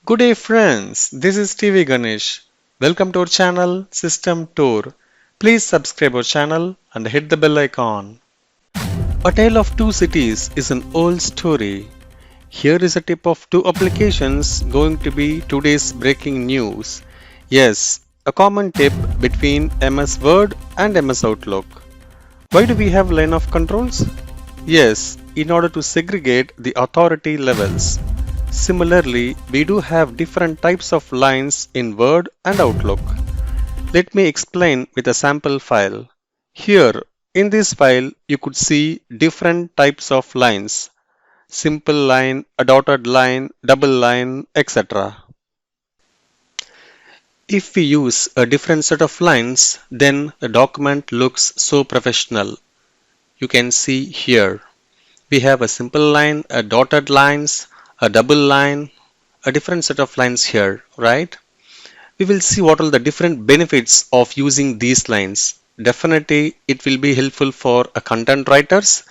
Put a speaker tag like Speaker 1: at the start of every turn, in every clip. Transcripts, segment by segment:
Speaker 1: Good day friends, this is TV Ganesh. Welcome to our channel System Tour. Please subscribe our channel and hit the bell icon. A Tale of Two Cities is an old story. Here is a tip of two applications going to be today's breaking news. Yes, a common tip between MS Word and MS Outlook. Why do we have line of controls? Yes, in order to segregate the authority levels. Similarly, we do have different types of lines in Word and Outlook. Let me explain with a sample file. Here, in this file, you could see different types of lines. Simple line, a dotted line, double line, etc. If we use a different set of lines, then the document looks so professional. You can see here. We have a simple line, a dotted lines, a double line, a different set of lines here, right? We will see what are the different benefits of using these lines. Definitely, it will be helpful for a content writers,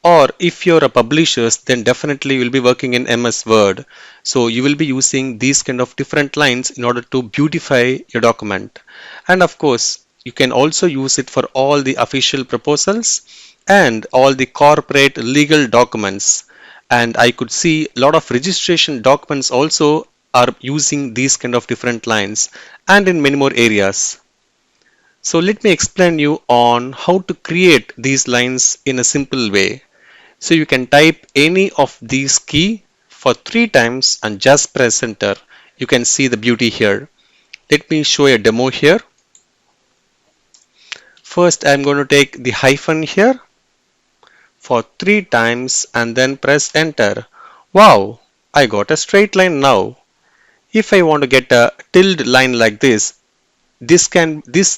Speaker 1: or if you're a publishers, then definitely you'll be working in MS Word. So you will be using these kind of different lines in order to beautify your document. And of course, you can also use it for all the official proposals and all the corporate legal documents. And I could see a lot of registration documents also are using these kind of different lines and in many more areas. So let me explain you on how to create these lines in a simple way. So you can type any of these key for 3 times and just press enter. You can see the beauty here. Let me show a demo here. First I'm going to take the hyphen here for 3 times and then press enter. Wow, I got a straight line now. If I want to get a tilde line like this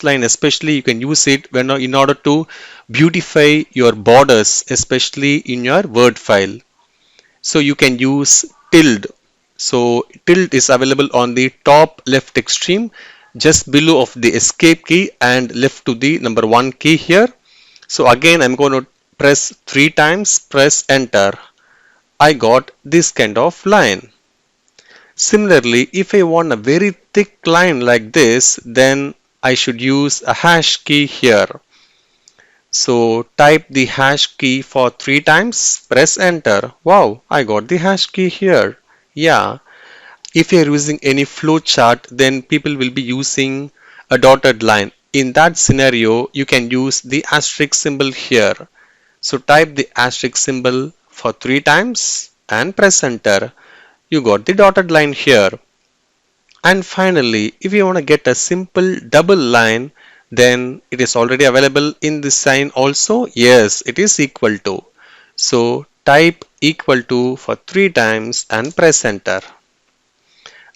Speaker 1: line especially you can use it when in order to beautify your borders, especially in your Word file. So you can use tilde. So tilde is available on the top left extreme just below of the escape key and left to the number 1 key here. So again I'm going to press 3 times, press enter. I got this kind of line. Similarly, if I want a very thick line like this, then I should use a hash key here. So type the hash key for 3 times, press enter. Wow, I got the hash key here. Yeah, if you're using any flow chart, then people will be using a dotted line. In that scenario, you can use the asterisk symbol here. So type the asterisk symbol for 3 times and press enter. You got the dotted line here. And finally, if you want to get a simple double line, then it is already available in this sign also. Yes, it is equal to. So type equal to for 3 times and press enter.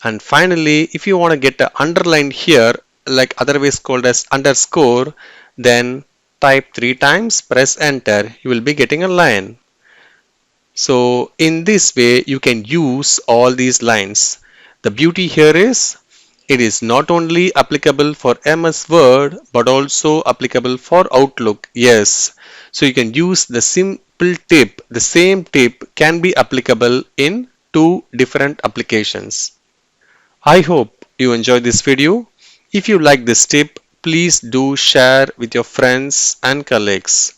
Speaker 1: And finally, if you want to get an underline here, like otherwise called as underscore, then type 3 times, press enter. You will be getting a line. So in this way, you can use all these lines. The beauty here is it is not only applicable for MS Word but also applicable for Outlook. Yes. So you can use the simple tip. The same tip can be applicable in two different applications. I hope you enjoyed this video. If you like this tip, please do share with your friends and colleagues.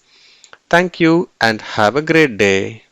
Speaker 1: Thank you and have a great day.